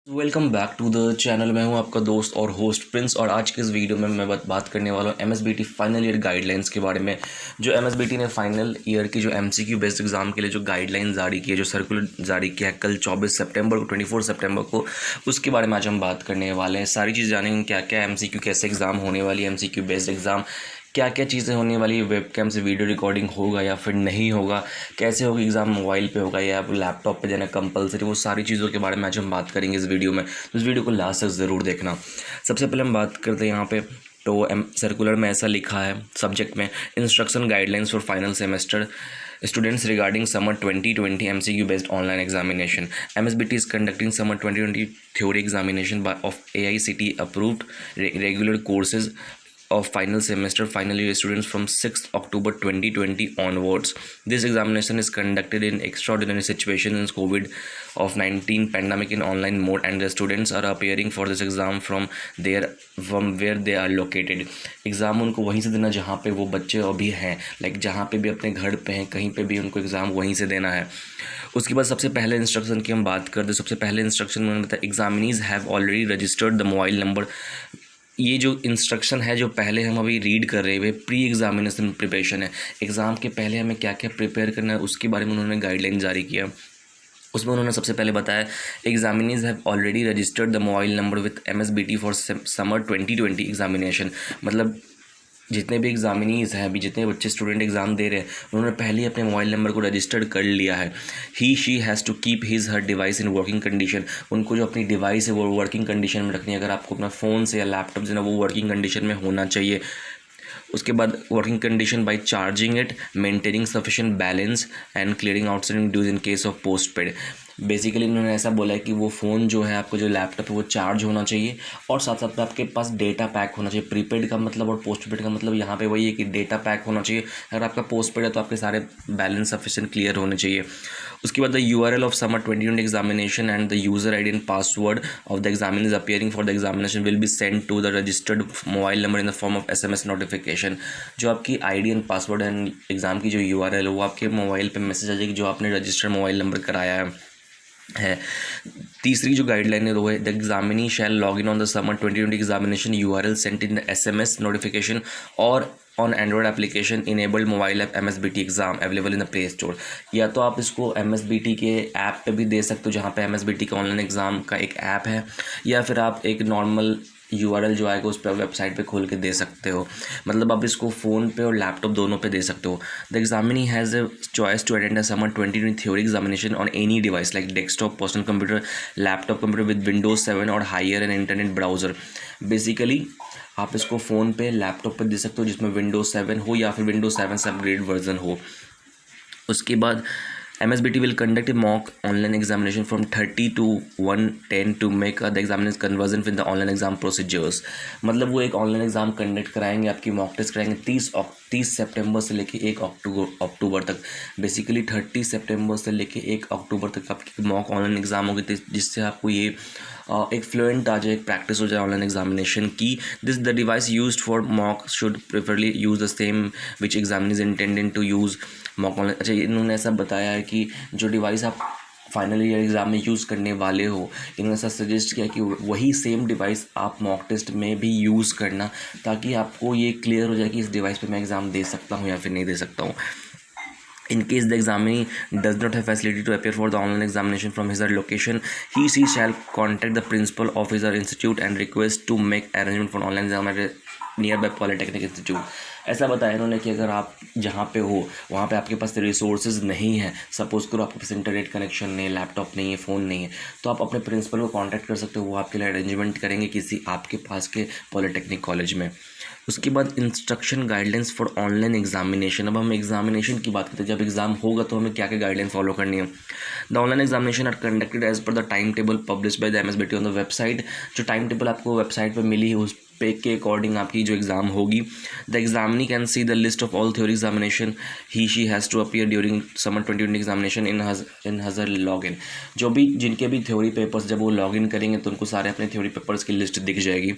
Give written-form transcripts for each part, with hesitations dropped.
Welcome back to the channel. मैं हूं आपका दोस्त और होस्ट प्रिंस, और आज के इस वीडियो में मैं बात करने वाला हूं एमएसबीटी फाइनल ईयर गाइडलाइंस के बारे में। जो एमएसबीटी ने फाइनल ईयर की जो एमसीक्यू बेस्ड एग्जाम के लिए जो गाइडलाइन जारी की है, जो सर्कुलर जारी किया है कल 24 सितंबर को 24 सितंबर को, उसके बारे में आज हम बात करने वाले हैं। सारी चीज़ जानेंगे, क्या क्या एमसीक्यू, कैसे एग्ज़ाम होने वाली है, एमसीक्यू बेस्ड एग्ज़ाम क्या क्या चीज़ें होने वाली है, वेबकैम से वीडियो रिकॉर्डिंग होगा या फिर नहीं होगा, कैसे होगा एग्ज़ाम, मोबाइल पे होगा या लैपटॉप पे जाना कंपलसरी, वो सारी चीज़ों के बारे में आज हम बात करेंगे इस वीडियो में। तो इस वीडियो को लास्ट तक ज़रूर देखना। सबसे पहले हम बात करते हैं यहाँ पे, तो सर्कुलर में ऐसा लिखा है सब्जेक्ट में, instruction guidelines for final semester students regarding summer 2020 MCQ based online examination. MSBT is conducting summer 2020 theory examination of AICTE approved regular courses of final semester final year students from 6th October 2020 onwards. This examination is conducted in extraordinary situations in COVID-19 pandemic in online mode, and the students are appearing for this exam from where they are located. Exam उनको वहीं से देना जहाँ पे वो बच्चे अभी हैं, लाइक जहाँ पे भी अपने घर पे हैं, कहीं पे भी उनको एग्ज़ाम वहीं से देना है। उसके बाद सबसे पहले इंस्ट्रक्शन की हम बात करते हैं। सबसे पहले इंस्ट्रक्शन में बताया, examinees have already registered the mobile number. ये जो इंस्ट्रक्शन है जो पहले हम अभी रीड कर रहे हुए प्री एग्जामिनेशन प्रिपरेशन है, एग्ज़ाम के पहले हमें क्या क्या प्रिपेयर करना है उसके बारे में उन्होंने गाइडलाइन जारी किया। उसमें उन्होंने सबसे पहले बताया, examinees have already registered the mobile number with MSBT for summer 2020 examination. मतलब जितने भी एग्जामिनीज हैं, अभी जितने बच्चे स्टूडेंट एग्ज़ाम दे रहे हैं, उन्होंने पहले ही अपने मोबाइल नंबर को रजिस्टर्ड कर लिया है। He she has to keep his her device in working condition. उनको जो अपनी डिवाइस है वो वर्किंग कंडीशन में रखनी है। अगर आपको अपना फ़ोन से या लैपटॉप से ना, वो वर्किंग कंडीशन में होना चाहिए। उसके बाद working condition by charging it, maintaining sufficient balance and clearing outstanding dues in case of postpaid. Basically उन्होंने ऐसा बोला है कि वो फ़ोन जो है, आपको जो लैपटॉप है वो चार्ज होना चाहिए, और साथ साथ में आपके पास डेटा पैक होना चाहिए। प्रीपेड का मतलब और पोस्ट पेड का मतलब यहाँ पे वही है कि डेटा पैक होना चाहिए। अगर आपका पोस्ट पेड है तो आपके सारे बैलेंस सफिशिएंट क्लियर होने चाहिए। उसके बाद the URL of summer 2020 examination and the user ID and password of the examiner is appearing for the examination will be send to the registered mobile number in the form of SMS notification. जो आपकी ID and password and exam की जो URL है वो आपके mobile पे message आ जाएगी, जो आपने रजिस्टर्ड मोबाइल नंबर कराया है। तीसरी जो गाइडलाइन है वो है, the examinee shall log in on the summer 2020 examination URL sent in the SMS notification और on Android application enabled mobile app MSBT exam available in the play store. या तो आप इसको MSBT के ऐप पे भी दे सकते हो, जहाँ पे MSBT का ऑनलाइन एग्ज़ाम का एक ऐप है, या फिर आप एक नॉर्मल URL जो आएगा उस पर वेबसाइट पे खोल के दे सकते हो। मतलब आप इसको फ़ोन पे और लैपटॉप दोनों पे दे सकते हो। The examinee has a choice to attend the summer 2020 theory examination on any device like desktop, personal computer, laptop computer with Windows 7 और higher and internet browser. Basically आप इसको फ़ोन पे, लैपटॉप पे दे सकते हो जिसमें Windows 7 हो या फिर Windows 7 से अपग्रेड वर्जन हो। उसके बाद MSBT will conduct a mock online examination from 30 to 110 to make the examiners conversant with the online exam procedures। मतलब वो एक ऑनलाइन एग्ज़ाम कंडक्ट कराएंगे, आपकी मॉक टेस्ट कराएंगे 30 सितंबर से लेके 1 अक्टूबर तक। बेसिकली 30 सितंबर से लेके 1 अक्टूबर तक आपकी मॉक ऑनलाइन एग्ज़ाम होगी, जिससे आपको ये एक फ्लुएंट आ जाए, एक प्रैक्टिस हो जाए ऑनलाइन एग्जामिनेशन की। This the device used for mock should preferably use the same which examiner is intended to use mock online. अच्छा, इन्होंने ऐसा बताया है कि जो डिवाइस आप फाइनल ईयर एग्ज़ाम में यूज़ करने वाले हो, इन्होंने ऐसा सजेस्ट किया कि वही सेम डिवाइस आप मॉक टेस्ट में भी यूज़ करना, ताकि आपको ये क्लियर हो जाए कि इस डिवाइस पे मैं एग्ज़ाम दे सकता हूँ या फिर नहीं दे सकता हूँ। In case the examinee does not have facility to appear for the online examination from his or her location, she shall contact the principal of his or her institute and request to make arrangement for online exam at a nearby polytechnic institute। ऐसा बताया इन्होंने कि अगर आप जहाँ पे हो वहाँ पे आपके पास रिसोर्सेज नहीं है, सपोज़ करो आपके पास इंटरनेट कनेक्शन नहीं है, लैपटॉप नहीं है, फ़ोन नहीं है, तो आप अपने प्रिंसिपल को कांटेक्ट कर सकते हो, वो आपके लिए अरेंजमेंट करेंगे किसी आपके पास के पॉलिटेक्निक कॉलेज में। उसके बाद instruction guidelines for online examination. अब हम एग्जामिनेशन की बात करते हैं, जब एग्ज़ाम होगा तो हमें क्या क्या गाइडलाइन फॉलो करनी है। The online examination are conducted as per the time table publish by the MSBT on the website. जो टाइम टेबल आपको वेबसाइट पर मिली है उस पे के अकॉर्डिंग आपकी जो एग्ज़ाम होगी। The examinee can see the list of all theory examination he she has to appear during summer 2020 examination in his her log इन। जो भी जिनके भी थ्योरी पेपर्स जब वो लॉग इन करेंगे तो उनको सारे अपने थ्योरी पेपर्स की लिस्ट दिख जाएगी।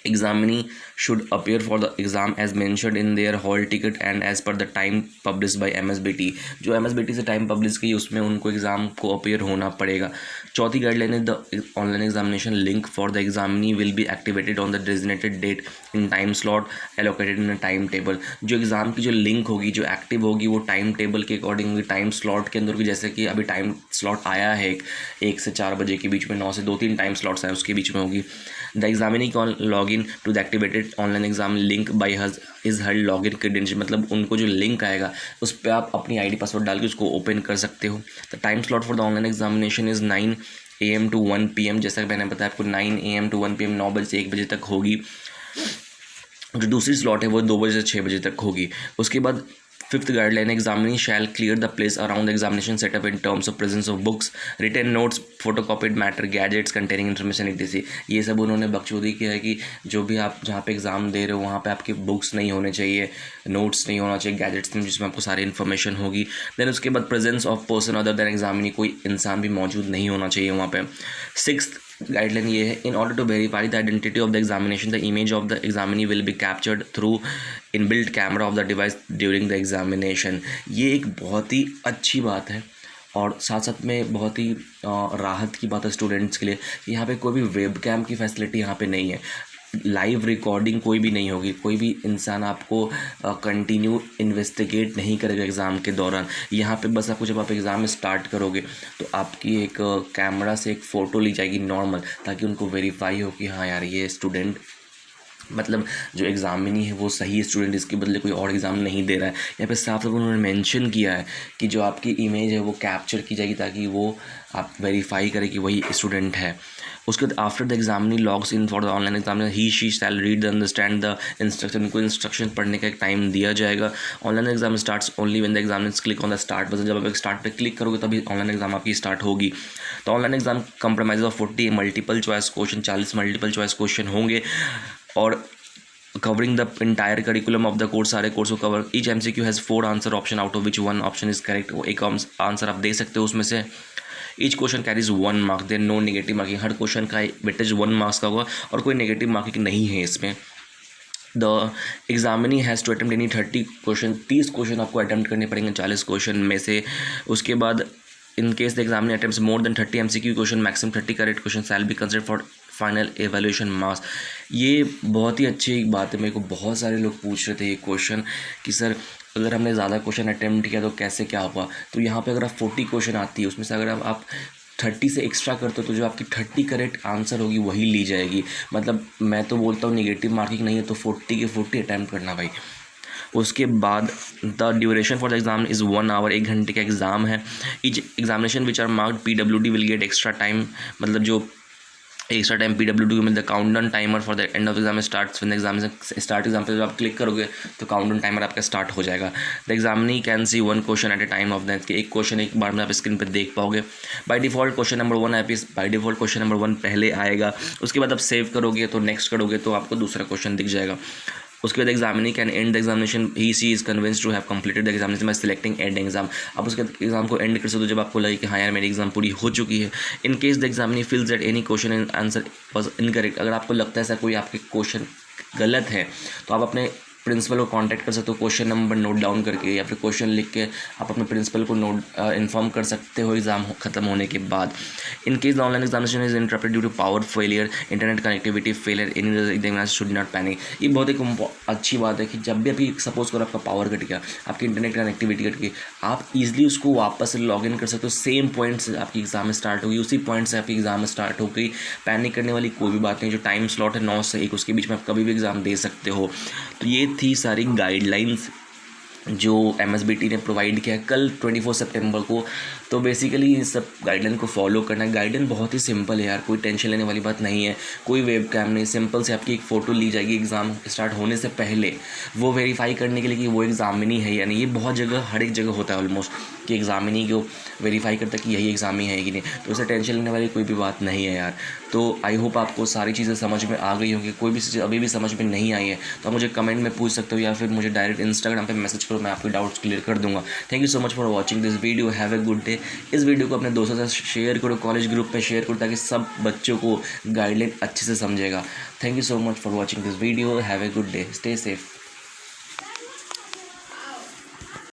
Examinee should appear for the exam as mentioned in their hall ticket and as per the time published by MSBT। जो MSBT से टाइम पब्लिश की उसमें उनको एग्ज़ाम को अपीयर होना पड़ेगा। चौथी गाइडलाइन है the online examination link for the examinee will be activated on the designated date in time slot allocated in a time table. जो एग्ज़ाम की जो लिंक होगी जो एक्टिव होगी वो टाइम टेबल के अकॉर्डिंग होगी, टाइम स्लॉट के अंदर होगी। जैसे कि अभी टाइम स्लॉट आया है 1 से 4 बजे के बीच में, 9 से 2-3 टाइम स्लॉट्स हैं उसके बीच में होगी। The examinee can log in to the activated online exam link by his her log in credential, मतलब उनको जो लिंक आएगा उस पर आप अपनी ID पासवर्ड डाल के उसको ओपन कर सकते हो। The time slot for the online examination is 9 AM to 1 PM। जैसा कि मैंने बताया आपको 9 AM to 1 PM 9 बजे से 1 बजे तक होगी। जो दूसरी स्लॉट है वो 2 बजे से 6 बजे तक होगी। उसके बाद 5th guideline examinee shall clear the place around the examination setup in terms of presence of books, written notes, photocopied matter, gadgets containing information etc। ये सब उन्होंने बखूबी किया है कि जो भी आप जहाँ पे एग्ज़ाम दे रहे हो वहाँ पे आपकी बुक्स नहीं होने चाहिए, नोट्स नहीं होना चाहिए, गैजेट्स नहीं जिसमें आपको सारी इन्फॉर्मेशन होगी। देन उसके बाद presence of person other than examinee, कोई इंसान भी मौजूद नहीं होना चाहिए वहाँ पे। 6th गाइडलाइन ये है in order to verify the identity of the examination the image of the examinee will be captured through inbuilt camera of the device during the examination. ये एक बहुत ही अच्छी बात है और साथ साथ में बहुत ही राहत की बात है स्टूडेंट्स के लिए। यहाँ पे कोई भी वेब कैम की फैसिलिटी यहाँ पे नहीं है, लाइव रिकॉर्डिंग कोई भी नहीं होगी, कोई भी इंसान आपको कंटिन्यू इन्वेस्टिगेट नहीं करेगा एग्ज़ाम के दौरान। यहाँ पे बस आपको जब आप एग्ज़ाम स्टार्ट करोगे तो आपकी एक कैमरा से एक फ़ोटो ली जाएगी नॉर्मल, ताकि उनको वेरीफाई हो कि हाँ यार ये स्टूडेंट मतलब जो एग्ज़ामिनी है वो सही स्टूडेंट, इसके बदले कोई और एग्ज़ाम नहीं दे रहा है। यहाँ पे साफ साफ उन्होंने मेंशन किया है कि जो आपकी इमेज है वो कैप्चर की जाएगी ताकि वो आप वेरीफाई करें कि वही स्टूडेंट है। उसके बाद after the examinee logs in for the online exam he she shall read understand the instruction, उनको इंस्ट्रक्शन पढ़ने का एक टाइम दिया जाएगा। Online exam starts only when the examiners click on the start button, जब आप स्टार्ट पे click करोगे तभी ऑनलाइन एग्जाम आपकी स्टार्ट होगी। तो online exam compromise of 40 multiple choice question, 40 multiple choice question होंगे और covering the entire curriculum of the course, सारे कोर्स को कवर। each MCQ has 4 answer option out of which 1 option is correct, वो एक आंसर आप दे सकते हो उसमें से। Each question carries 1 mark, then no negative marking, हर क्वेश्चन का वेटेज 1 मार्क्स का होगा और कोई नेगेटिव मार्किंग नहीं है इसमें। The examinee has to attempt any 30 question, 30 question आपको अटेम्प्ट करने पड़ेंगे 40 क्वेश्चन में से। उसके बाद in case the examinee attempts more than 30 MCQ question, maximum 30 correct question shall be considered for final evaluation marks. ये बहुत ही अच्छी बात है, मेरे को बहुत सारे लोग पूछ रहे थे ये क्वेश्चन कि सर अगर हमने ज़्यादा क्वेश्चन अटेम्प्ट किया तो कैसे क्या होगा। तो यहाँ पे अगर आप 40 क्वेश्चन आती है उसमें से अगर आप 30 से एक्स्ट्रा करते हो तो जो आपकी 30 करेक्ट आंसर होगी वही ली जाएगी। मतलब मैं तो बोलता हूँ नेगेटिव मार्किंग नहीं है तो 40 के 40 अटैम्प्ट करना भाई। उसके बाद the duration for the exam is 1 hour, 1 घंटे का एग्ज़ाम है। Each examination which are marked PWD will get extra time, मतलब जो एक्स्ट्रा टाइम PWD को मिलता है। Countdown timer for the end of exam starts when examination start, exam पे जब आप क्लिक करोगे तो काउंटडाउन टाइमर आपका स्टार्ट हो जाएगा। The examinee can see 1 question at a time of that, एक क्वेश्चन एक बार में आप स्क्रीन पर देख पाओगे। बाय डिफ़ॉल्ट क्वेश्चन नंबर 1 है, बाय डिफ़ॉल्ट क्वेश्चन नंबर 1 पहले आएगा। उसके बाद आप सेव करोगे तो नेक्स्ट करोगे तो आपको दूसरा क्वेश्चन दिख जाएगा। उसके बाद examinee can end the examination he she is convinced to have completed the examination by selecting end exam. आप उसके एग्जाम को एंड कर सकते हो जब आपको लगे कि हाँ यार मेरी एग्जाम पूरी हो चुकी है। इन case the examinee feels that any question and answer was incorrect, अगर आपको लगता है सर कोई आपके क्वेश्चन गलत है तो आप अपने प्रिंसिपल को कांटेक्ट कर सकते हो क्वेश्चन नंबर नोट डाउन करके, या फिर क्वेश्चन लिख के आप अपने प्रिंसिपल को इन्फॉर्म कर सकते हो एग्जाम खत्म होने के बाद। In case the online examination is interrupted due to power failure, internet connectivity failure, in examiner should not panic. ये बहुत एक अच्छी बात है कि जब भी आपकी सपोज करो आपका पावर कट गया, आपकी इंटरनेट कनेक्टिविटी कट गई, आप ईजिली उसको वापस से लॉग इन कर सकते हो। सेम पॉइंट से आपकी एग्जाम स्टार्ट होगी, उसी पॉइंट से आपकी एग्जाम स्टार्ट हो गई। पैनिक करने वाली कोई भी बात नहीं। जो टाइम स्लॉट है 9 से 1 उसके बीच में आप कभी भी एग्ज़ाम दे सकते हो। तो ये थी सारी गाइडलाइंस जो MSBT ने प्रोवाइड किया है कल 24 सितंबर को। तो बेसिकली इस सब गाइडलाइन को फॉलो करना है। गाइडलाइन बहुत ही सिंपल है यार, कोई टेंशन लेने वाली बात नहीं है, कोई वेब कैम नहीं, सिंपल से आपकी एक फ़ोटो ली जाएगी एग्ज़ाम स्टार्ट होने से पहले, वो वेरीफाई करने के लिए कि वो एग्ज़ामिनी है या नहीं। ये बहुत जगह हर एक जगह होता है ऑलमोस्ट कि एग्ज़ामिनी को वेरीफाई करता है कि यही एग्ज़ामी है कि नहीं। तो उसे टेंशन लेने वाली कोई भी बात नहीं है यार। तो आई होप आपको सारी चीज़ें समझ में आ गई होंगी। कोई भी चीज़ अभी भी समझ में नहीं आई है तो आप मुझे कमेंट में पूछ सकते हो या फिर मुझे डायरेक्ट इंस्टाग्राम पर मैसेज करो, मैं आपके डाउट्स क्लियर कर दूंगा। Thank you so much for watching this video. Have a good day. इस वीडियो को अपने दोस्तों से शेयर करो, कॉलेज ग्रुप में शेयर करो, ताकि सब बच्चों को गाइडलाइन अच्छे से समझेगा। Thank you so much for watching this video. Have a good day. Stay safe.